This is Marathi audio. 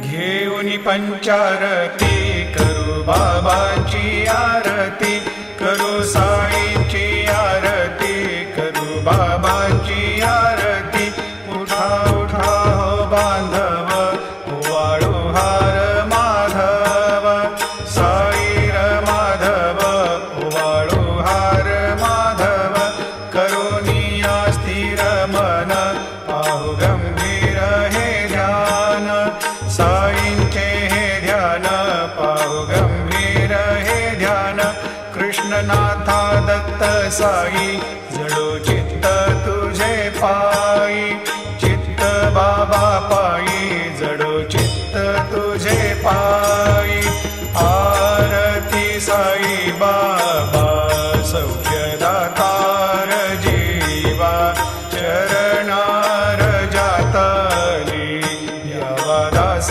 घेऊनी पंचारती करू बाबाची आरती, करू साईची आरती, करू बाबाची आरती। उठा उठा हो बांधव, वाळू हार माधव, साईर माधव, वाळू हार माधव। करुनिया स्थिर मन, पाहु गंभीर हे ध्यान, साईंचे हे ध्यान, पाहु गंभीर हे ध्यान। कृष्णनाथा दत्त साई जडो